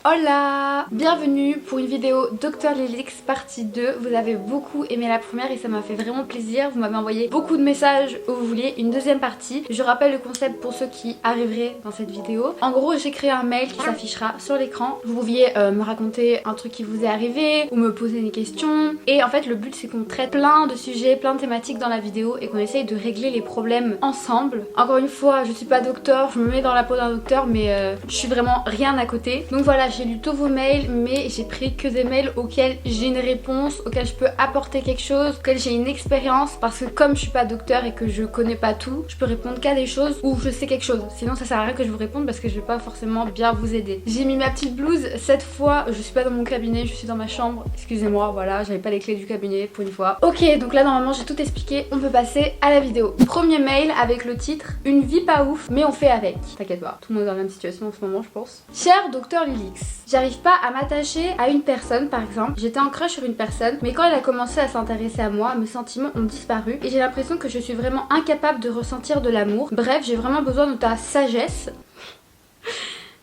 Hola! Bienvenue pour une vidéo Dr Lilix partie 2. Vous avez beaucoup aimé la première et ça m'a fait vraiment plaisir. Vous m'avez envoyé beaucoup de messages où vous vouliez une deuxième partie. Je rappelle le concept pour ceux qui arriveraient dans cette vidéo. En gros, j'ai créé un mail qui s'affichera sur l'écran. Vous pouviez me raconter un truc qui vous est arrivé ou me poser des questions. Et en fait, le but c'est qu'on traite plein de sujets, plein de thématiques dans la vidéo et qu'on essaye de régler les problèmes ensemble. Encore une fois, je suis pas docteur, je me mets dans la peau d'un docteur, mais je suis vraiment rien à côté. Donc voilà, j'ai lu tous vos mails, mais j'ai pris que des mails auxquels j'ai une réponse, auxquels je peux apporter quelque chose, auxquels j'ai une expérience, parce que comme je suis pas docteur et que je connais pas tout, je peux répondre qu'à des choses où je sais quelque chose. Sinon ça sert à rien que je vous réponde parce que je vais pas forcément bien vous aider. J'ai mis ma petite blouse, cette fois je suis pas dans mon cabinet, je suis dans ma chambre. Excusez-moi, voilà, j'avais pas les clés du cabinet pour une fois. Ok, donc là normalement j'ai tout expliqué, on peut passer à la vidéo. Premier mail avec le titre « Une vie pas ouf, mais on fait avec ». T'inquiète pas, tout le monde est dans la même situation en ce moment je pense. Cher docteur Lilix, j'arrive pas à m'attacher à une personne par exemple. J'étais en crush sur une personne, mais quand elle a commencé à s'intéresser à moi, mes sentiments ont disparu et j'ai l'impression que je suis vraiment incapable de ressentir de l'amour. Bref, j'ai vraiment besoin de ta sagesse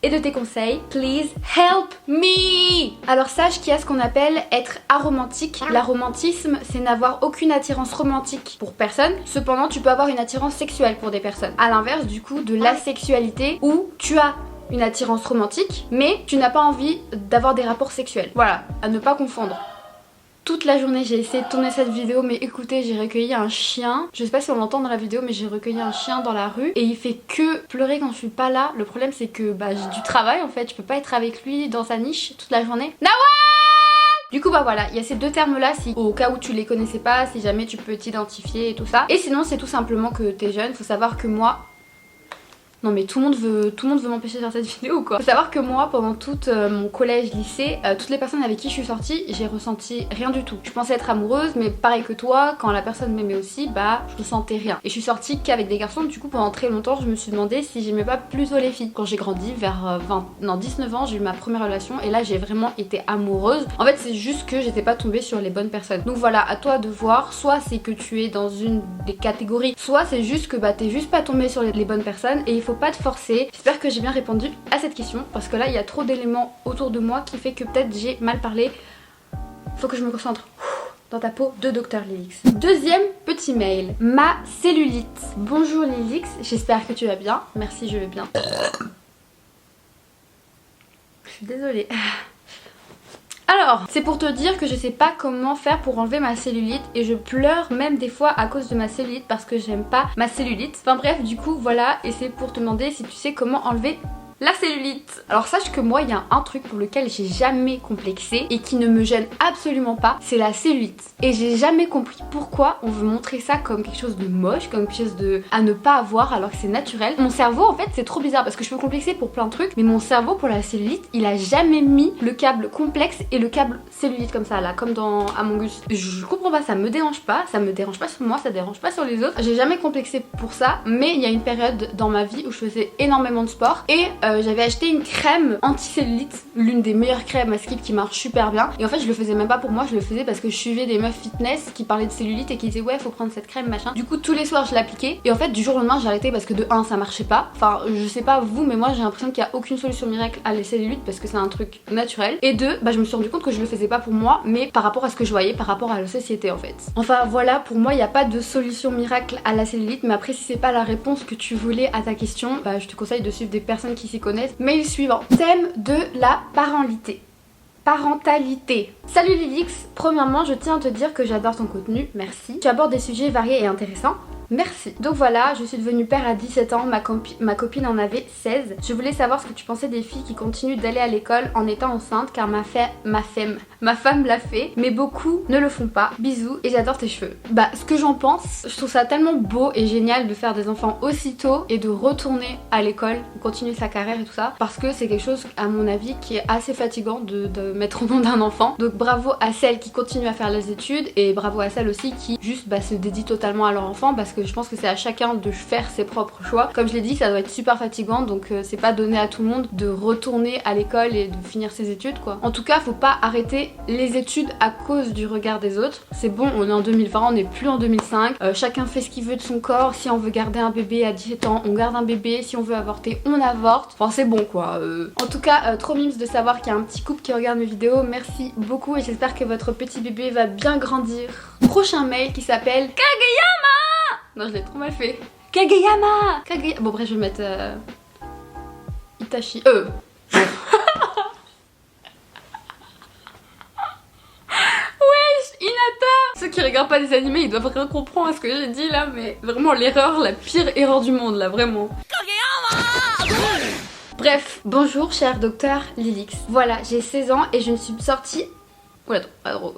et de tes conseils. Please help me! Alors sache qu'il y a ce qu'on appelle être aromantique. L'aromantisme, c'est n'avoir aucune attirance romantique pour personne. Cependant, tu peux avoir une attirance sexuelle pour des personnes. À l'inverse du coup de l'asexualité où tu as une attirance romantique, mais tu n'as pas envie d'avoir des rapports sexuels. Voilà, à ne pas confondre. Toute la journée j'ai essayé de tourner cette vidéo, mais écoutez, j'ai recueilli un chien. Je sais pas si on l'entend dans la vidéo, mais j'ai recueilli un chien dans la rue et il fait que pleurer quand je suis pas là. Le problème c'est que j'ai du travail en fait, je peux pas être avec lui dans sa niche toute la journée. Nawa! Du coup voilà, il y a ces deux termes là, si au cas où tu les connaissais pas, si jamais tu peux t'identifier et tout ça. Et sinon c'est tout simplement que t'es jeune, faut savoir que moi... Non mais tout le monde veut m'empêcher de faire cette vidéo quoi. Faut savoir que moi pendant tout mon collège, lycée, toutes les personnes avec qui je suis sortie, j'ai ressenti rien du tout. Je pensais être amoureuse mais pareil que toi, quand la personne m'aimait aussi, je ressentais rien. Et je suis sortie qu'avec des garçons, du coup pendant très longtemps je me suis demandé si j'aimais pas plutôt les filles. Quand j'ai grandi vers 19 ans, j'ai eu ma première relation et là j'ai vraiment été amoureuse. En fait c'est juste que j'étais pas tombée sur les bonnes personnes. Donc voilà, à toi de voir, soit c'est que tu es dans une des catégories, soit c'est juste que t'es juste pas tombée sur les bonnes personnes et il faut pas te forcer. J'espère que j'ai bien répondu à cette question parce que là il y a trop d'éléments autour de moi qui fait que peut-être j'ai mal parlé. Faut que je me concentre dans ta peau de Dr Lilix. Deuxième petit mail. Ma cellulite. Bonjour Lilix, j'espère que tu vas bien. Merci, je vais bien. Je suis désolée. Alors, c'est pour te dire que je sais pas comment faire pour enlever ma cellulite et je pleure même des fois à cause de ma cellulite parce que j'aime pas ma cellulite. Enfin bref, du coup voilà, et c'est pour te demander si tu sais comment enlever la cellulite. Alors sache que moi il y a un truc pour lequel j'ai jamais complexé et qui ne me gêne absolument pas, c'est la cellulite. Et j'ai jamais compris pourquoi on veut montrer ça comme quelque chose de moche, comme quelque chose à ne pas avoir alors que c'est naturel. Mon cerveau en fait c'est trop bizarre parce que je peux complexer pour plein de trucs, mais mon cerveau pour la cellulite il a jamais mis le câble complexe et le câble cellulite comme ça là, comme dans Among Us. Je comprends pas, ça me dérange pas sur moi, ça dérange pas sur les autres. J'ai jamais complexé pour ça, mais il y a une période dans ma vie où je faisais énormément de sport et j'avais acheté une crème anti-cellulite, l'une des meilleures crèmes à Skip qui marche super bien. Et en fait je le faisais même pas pour moi, je le faisais parce que je suivais des meufs fitness qui parlaient de cellulite et qui disaient ouais faut prendre cette crème machin. Du coup tous les soirs je l'appliquais et en fait du jour au lendemain j'ai arrêté parce que de 1 ça marchait pas. Enfin je sais pas vous mais moi j'ai l'impression qu'il y a aucune solution miracle à la cellulite parce que c'est un truc naturel. Et 2, je me suis rendu compte que je le faisais pas pour moi mais par rapport à ce que je voyais, par rapport à la société en fait. Enfin voilà, pour moi il n'y a pas de solution miracle à la cellulite, mais après si c'est pas la réponse que tu voulais à ta question, je te conseille de suivre des personnes qui s'y connaissent. Mail suivant. Thème de la parentalité. Salut Lilix, premièrement je tiens à te dire que j'adore ton contenu, merci. Tu abordes des sujets variés et intéressants. Merci. Donc voilà, je suis devenue père à 17 ans, ma copine en avait 16. Je voulais savoir ce que tu pensais des filles qui continuent d'aller à l'école en étant enceinte car ma femme l'a fait, mais beaucoup ne le font pas. Bisous et j'adore tes cheveux. Ce que j'en pense, je trouve ça tellement beau et génial de faire des enfants aussitôt et de retourner à l'école, continuer sa carrière et tout ça, parce que c'est quelque chose à mon avis qui est assez fatigant de mettre au nom d'un enfant. Donc bravo à celles qui continuent à faire les études et bravo à celles aussi qui juste se dédient totalement à leur enfant parce que que je pense que c'est à chacun de faire ses propres choix. Comme je l'ai dit, ça doit être super fatigant, donc c'est pas donné à tout le monde de retourner à l'école et de finir ses études quoi. En tout cas, faut pas arrêter les études à cause du regard des autres. C'est bon, on est en 2020, on n'est plus en 2005. Chacun fait ce qu'il veut de son corps. Si on veut garder un bébé à 17 ans, on garde un bébé. Si on veut avorter, on avorte. Enfin, c'est bon quoi. En tout cas, trop mimes de savoir qu'il y a un petit couple qui regarde mes vidéos. Merci beaucoup et j'espère que votre petit bébé va bien grandir. Prochain mail qui s'appelle Kageyama. Non, je l'ai trop mal fait. Kageyama. Bon bref, je vais mettre Itachi. Hinata. Ceux qui regardent pas des animés, ils doivent rien comprendre à ce que j'ai dit là, mais vraiment l'erreur, la pire erreur du monde là, vraiment. Bref, bonjour cher docteur Lilix. Voilà, j'ai 16 ans et je ne suis sortie... Oula, attends,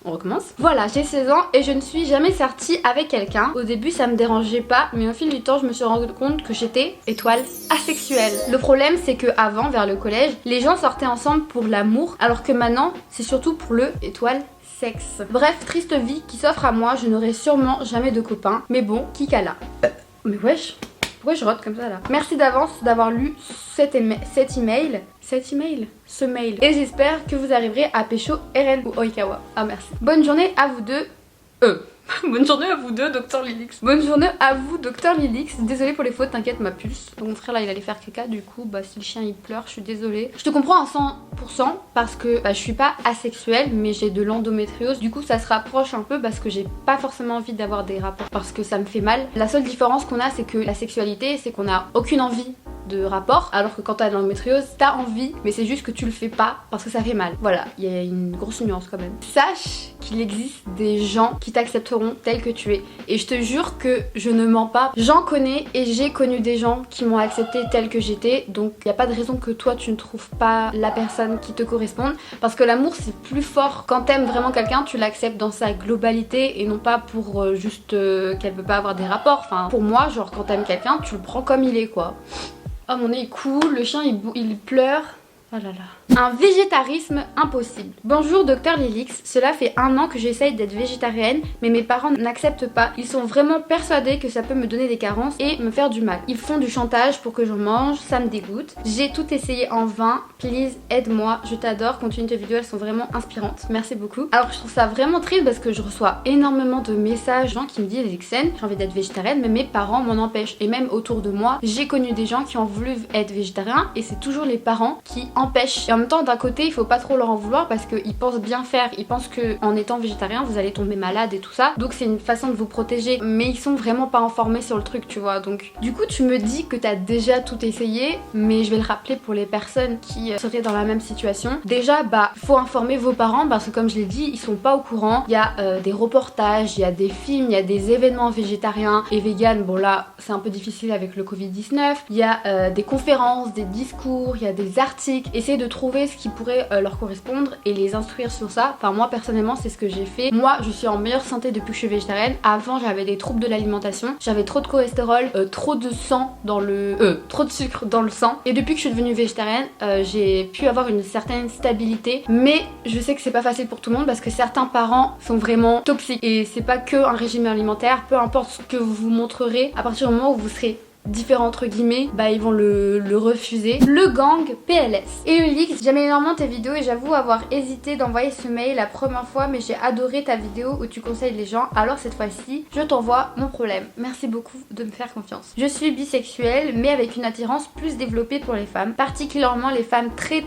on recommence. Voilà, j'ai 16 ans et je ne suis jamais sortie avec quelqu'un. Au début ça me dérangeait pas, mais au fil du temps je me suis rendu compte que j'étais, étoile, asexuelle. Le problème c'est que avant, vers le collège, les gens sortaient ensemble pour l'amour, alors que maintenant c'est surtout pour le, étoile, sexe. Bref, triste vie qui s'offre à moi, je n'aurai sûrement jamais de copain. Mais bon, qui cala. Mais wesh, pourquoi je rote comme ça là? Merci d'avance d'avoir lu cet email. Ce mail. Et j'espère que vous arriverez à pécho RN ou Oikawa. Ah merci. Bonne journée à vous deux. Bonne journée à vous deux, docteur Lilix. Bonne journée à vous, docteur Lilix. Désolée pour les fautes, t'inquiète ma puce. Donc mon frère là il allait faire caca, du coup bah si le chien il pleure, je suis désolée. Je te comprends à 100% parce que bah, je suis pas asexuelle mais j'ai de l'endométriose. Du coup ça se rapproche un peu parce que j'ai pas forcément envie d'avoir des rapports parce que ça me fait mal. La seule différence qu'on a c'est que la sexualité c'est qu'on a aucune envie de rapport, alors que quand t'as de l'endométriose t'as envie mais c'est juste que tu le fais pas parce que ça fait mal. Voilà, il y a une grosse nuance quand même. Sache qu'il existe des gens qui t'accepteront tel que tu es et je te jure que je ne mens pas, j'en connais et j'ai connu des gens qui m'ont accepté tel que j'étais, donc il n'y a pas de raison que toi tu ne trouves pas la personne qui te corresponde parce que l'amour c'est plus fort. Quand t'aimes vraiment quelqu'un tu l'acceptes dans sa globalité et non pas pour juste qu'elle peut pas avoir des rapports. Enfin pour moi genre quand t'aimes quelqu'un tu le prends comme il est quoi. Oh mon nez il coule, le chien il pleure. Oh là là. Un végétarisme impossible. Bonjour docteur Lilix, cela fait 1 an que j'essaye d'être végétarienne mais mes parents n'acceptent pas. Ils sont vraiment persuadés que ça peut me donner des carences et me faire du mal. Ils font du chantage pour que je mange, ça me dégoûte. J'ai tout essayé en vain, please aide-moi, je t'adore, continue tes vidéos, elles sont vraiment inspirantes. Merci beaucoup. Alors je trouve ça vraiment triste parce que je reçois énormément de messages, gens qui me disent Lixen, j'ai envie d'être végétarienne mais mes parents m'en empêchent. Et même autour de moi, j'ai connu des gens qui ont voulu être végétariens et c'est toujours les parents qui empêchent. Et en même temps d'un côté il faut pas trop leur en vouloir parce qu'ils pensent bien faire, ils pensent que en étant végétarien vous allez tomber malade et tout ça, donc c'est une façon de vous protéger mais ils sont vraiment pas informés sur le truc tu vois. Donc du coup tu me dis que t'as déjà tout essayé mais je vais le rappeler pour les personnes qui seraient dans la même situation. Déjà bah faut informer vos parents parce que comme je l'ai dit ils sont pas au courant. Il y a des reportages, il y a des films, il y a des événements végétariens et vegan. Bon là c'est un peu difficile avec le Covid-19. Il y a des conférences, des discours, il y a des articles. Essayez de trouver ce qui pourrait leur correspondre et les instruire sur ça. Enfin moi personnellement c'est ce que j'ai fait. Moi je suis en meilleure santé depuis que je suis végétarienne. Avant j'avais des troubles de l'alimentation, j'avais trop de cholestérol, trop de sang dans le... trop de sucre dans le sang. Et depuis que je suis devenue végétarienne j'ai pu avoir une certaine stabilité. Mais je sais que c'est pas facile pour tout le monde parce que certains parents sont vraiment toxiques. Et c'est pas que un régime alimentaire, peu importe ce que vous vous montrerez, à partir du moment où vous serez différents entre guillemets, bah ils vont le refuser. Le gang PLS. Et Ulix, j'aime énormément tes vidéos et j'avoue avoir hésité d'envoyer ce mail la première fois mais j'ai adoré ta vidéo où tu conseilles les gens, alors cette fois-ci je t'envoie mon problème. Merci beaucoup de me faire confiance. Je suis bisexuelle mais avec une attirance plus développée pour les femmes, particulièrement les femmes très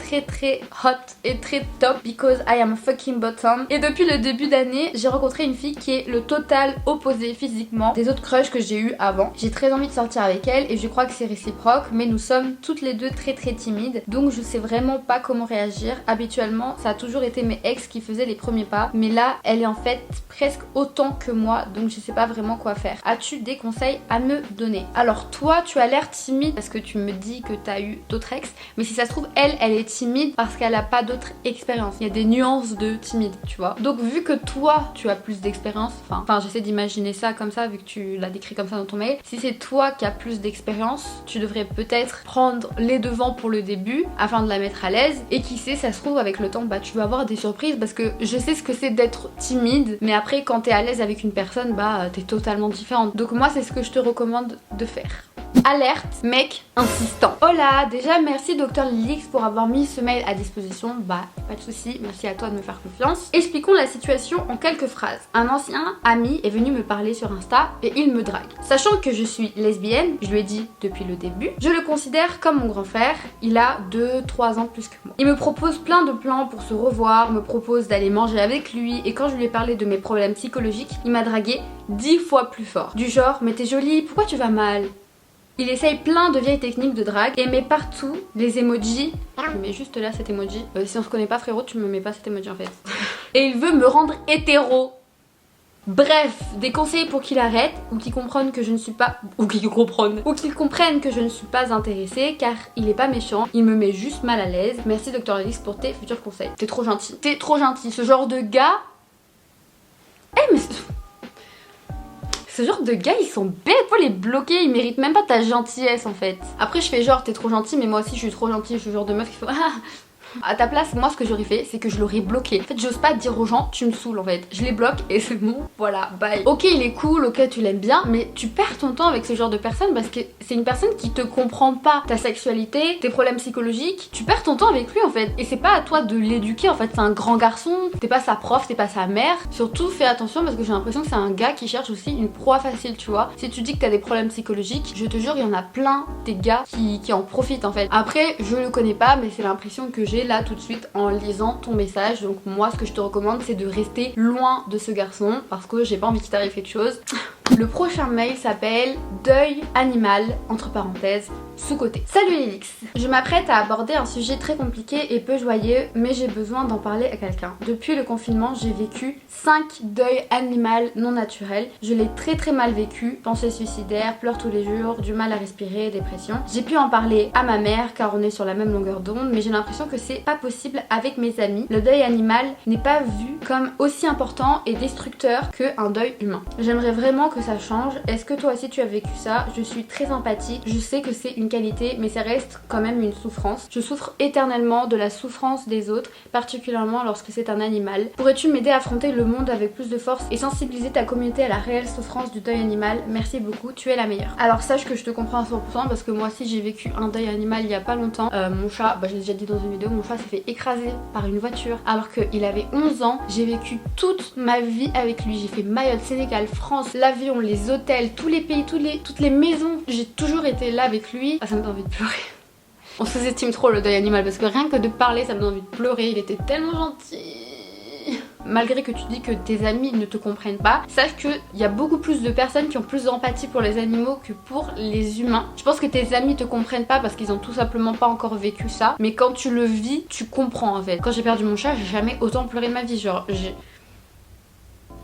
hot et très top because I am a fucking bottom. Et depuis le début d'année j'ai rencontré une fille qui est le total opposé physiquement des autres crushs que j'ai eu avant. J'ai très envie de sortir avec elle et je crois que c'est réciproque mais nous sommes toutes les deux très timides donc je sais vraiment pas comment réagir. Habituellement ça a toujours été mes ex qui faisaient les premiers pas mais là elle est en fait presque autant que moi donc je sais pas vraiment quoi faire. As-tu des conseils à me donner? Alors toi tu as l'air timide parce que tu me dis que t'as eu d'autres ex mais si ça se trouve elle est timide parce qu'elle a pas d'autres expériences. Il y a des nuances de timide tu vois. Donc vu que toi tu as plus d'expérience, enfin j'essaie d'imaginer ça comme ça vu que tu l'as décrit comme ça dans ton mail, si c'est toi qui as plus plus d'expérience, tu devrais peut-être prendre les devants pour le début afin de la mettre à l'aise. Et qui sait, ça se trouve avec le temps, bah tu vas avoir des surprises parce que je sais ce que c'est d'être timide, mais après quand t'es à l'aise avec une personne, bah t'es totalement différente. Donc moi c'est ce que je te recommande de faire. Alerte, mec insistant. Hola, déjà merci Dr Lilix pour avoir mis ce mail à disposition. Bah pas de souci, merci à toi de me faire confiance. Expliquons la situation en quelques phrases. Un ancien ami est venu me parler sur Insta et il me drague. Sachant que je suis lesbienne, je lui ai dit depuis le début, je le considère comme mon grand frère. Il a 2-3 ans plus que moi. Il me propose plein de plans pour se revoir, me propose d'aller manger avec lui, et quand je lui ai parlé de mes problèmes psychologiques, il m'a dragué 10 fois plus fort. Du genre, mais t'es jolie, pourquoi tu vas mal? Il essaye plein de vieilles techniques de drague et met partout les emojis. Je mets juste là cet emoji. Si on se connaît pas frérot, tu me mets pas cet emoji en fait. Et il veut me rendre hétéro. Bref, des conseils pour qu'il arrête ou qu'il comprenne que je ne suis pas... Ou qu'il comprenne que je ne suis pas intéressée car il est pas méchant, il me met juste mal à l'aise. Merci Dr Lilix pour tes futurs conseils. T'es trop gentil. T'es trop gentil. Ce genre de gars... mais... Ce genre de gars ils sont bêtes, faut les bloquer, ils méritent même pas ta gentillesse en fait. Après je fais genre t'es trop gentil mais moi aussi je suis trop gentille, je suis le genre de meuf qui fait à ta place, moi ce que j'aurais fait c'est que je l'aurais bloqué. En fait j'ose pas dire aux gens tu me saoules en fait. Je les bloque et c'est bon, voilà, bye. Ok il est cool, ok tu l'aimes bien, mais tu perds ton temps avec ce genre de personne parce que c'est une personne qui te comprend pas ta sexualité, tes problèmes psychologiques. Tu perds ton temps avec lui en fait. Et c'est pas à toi de l'éduquer en fait, c'est un grand garçon. T'es pas sa prof, t'es pas sa mère. Surtout fais attention parce que j'ai l'impression que c'est un gars qui cherche aussi une proie facile tu vois. Si tu dis que t'as des problèmes psychologiques, je te jure il y en a plein des gars qui en profitent en fait. Après je le connais pas mais c'est l'impression que j'ai là tout de suite en lisant ton message. Donc moi ce que je te recommande c'est de rester loin de ce garçon parce que j'ai pas envie qu'il t'arrive quelque chose. Le prochain mail s'appelle deuil animal entre parenthèses sous-côté. Salut Lilix, je m'apprête à aborder un sujet très compliqué et peu joyeux mais j'ai besoin d'en parler à quelqu'un. Depuis le confinement j'ai vécu 5 deuils animal non naturels. Je l'ai très mal vécu, pensées suicidaires, pleurs tous les jours, du mal à respirer, dépression. J'ai pu en parler à ma mère car on est sur la même longueur d'onde mais j'ai l'impression que c'est pas possible avec mes amis. Le deuil animal n'est pas vu comme aussi important et destructeur qu'un deuil humain. J'aimerais vraiment que ça change. Est-ce que toi aussi tu as vécu ça? Je suis très empathique, je sais que c'est une qualité mais ça reste quand même une souffrance. Je souffre éternellement de la souffrance des autres, particulièrement lorsque c'est un animal. Pourrais-tu m'aider à affronter le monde avec plus de force et sensibiliser ta communauté à la réelle souffrance du deuil animal? Merci beaucoup, tu es la meilleure. Alors sache que je te comprends à 100% parce que moi aussi j'ai vécu un deuil animal il y a pas longtemps. Mon chat, j'ai déjà dit dans une vidéo, mon chat s'est fait écraser par une voiture alors qu'il avait 11 ans. J'ai vécu toute ma vie avec lui. J'ai fait Mayotte, Sénégal, France, l'avion, les hôtels, tous les pays, toutes les maisons. J'ai toujours été là avec lui. Ah, ça me donne envie de pleurer. On sous-estime trop le deuil animal parce que rien que de parler ça me donne envie de pleurer. Il était tellement gentil. Malgré que tu dis que tes amis ne te comprennent pas, sache qu'il y a beaucoup plus de personnes qui ont plus d'empathie pour les animaux que pour les humains. Je pense que tes amis te comprennent pas parce qu'ils ont tout simplement pas encore vécu ça, mais quand tu le vis, tu comprends en fait. Quand j'ai perdu mon chat, j'ai jamais autant pleuré de ma vie, genre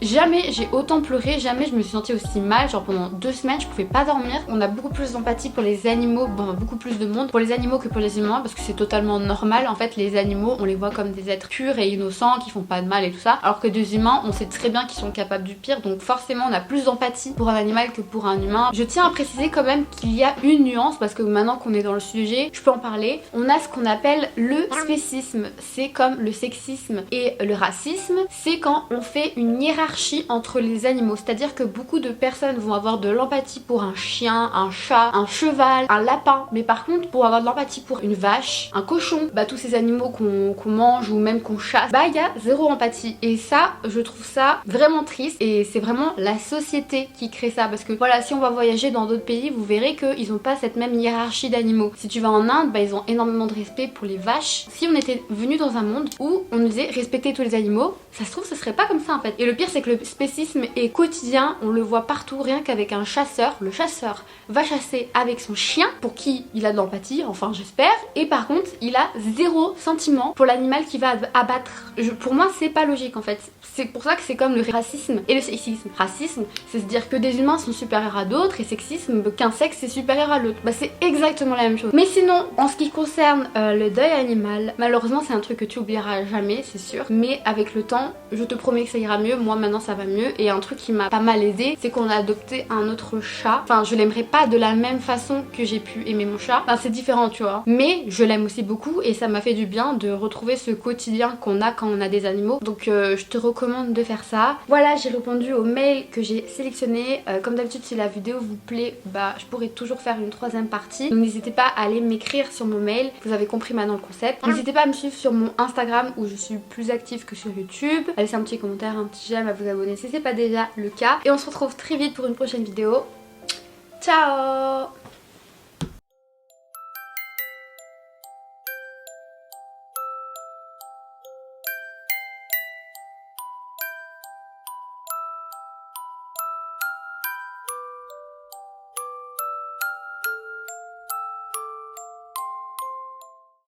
jamais j'ai autant pleuré, jamais je me suis sentie aussi mal, genre pendant 2 semaines je pouvais pas dormir. On a beaucoup plus d'empathie pour les animaux, beaucoup plus de monde pour les animaux que pour les humains parce que c'est totalement normal. En fait les animaux on les voit comme des êtres purs et innocents qui font pas de mal et tout ça, alors que des humains on sait très bien qu'ils sont capables du pire, donc forcément on a plus d'empathie pour un animal que pour un humain. Je tiens à préciser quand même qu'il y a une nuance parce que maintenant qu'on est dans le sujet je peux en parler. On a ce qu'on appelle le spécisme, c'est comme le sexisme et le racisme, c'est quand on fait une hiérarchie entre les animaux, c'est-à-dire que beaucoup de personnes vont avoir de l'empathie pour un chien, un chat, un cheval, un lapin, mais par contre pour avoir de l'empathie pour une vache, un cochon, tous ces animaux qu'on mange ou même qu'on chasse, il y a zéro empathie et ça je trouve ça vraiment triste et c'est vraiment la société qui crée ça parce que voilà, si on va voyager dans d'autres pays vous verrez qu'ils n'ont pas cette même hiérarchie d'animaux. Si tu vas en Inde, ils ont énormément de respect pour les vaches. Si on était venu dans un monde où on nous disait respecter tous les animaux, ça se trouve ce serait pas comme ça en fait. Et le pire c'est que le spécisme est quotidien, on le voit partout, rien qu'avec un chasseur. Le chasseur va chasser avec son chien pour qui il a de l'empathie, enfin j'espère, et par contre il a zéro sentiment pour l'animal qu'il va abattre. Pour moi c'est pas logique en fait. C'est pour ça que c'est comme le racisme et le sexisme. Racisme c'est se dire que des humains sont supérieurs à d'autres et sexisme qu'un sexe est supérieur à l'autre. C'est exactement la même chose. Mais sinon en ce qui concerne le deuil animal, malheureusement c'est un truc que tu oublieras jamais c'est sûr, mais avec le temps je te promets que ça ira mieux. Moi maintenant maintenant ça va mieux. Et un truc qui m'a pas mal aidé, c'est qu'on a adopté un autre chat. Enfin je l'aimerais pas de la même façon que j'ai pu aimer mon chat. Enfin c'est différent tu vois, mais je l'aime aussi beaucoup et ça m'a fait du bien de retrouver ce quotidien qu'on a quand on a des animaux. Donc je te recommande de faire ça. Voilà, j'ai répondu aux mails que j'ai sélectionnés. Comme d'habitude si la vidéo vous plaît, bah je pourrais toujours faire une troisième partie. Donc n'hésitez pas à aller m'écrire sur mon mail. Vous avez compris maintenant le concept. N'hésitez pas à me suivre sur mon Instagram où je suis plus active que sur YouTube. À laisser un petit commentaire, un petit j'aime, à vous abonner si c'est pas déjà le cas. Et on se retrouve très vite pour une prochaine vidéo. Ciao!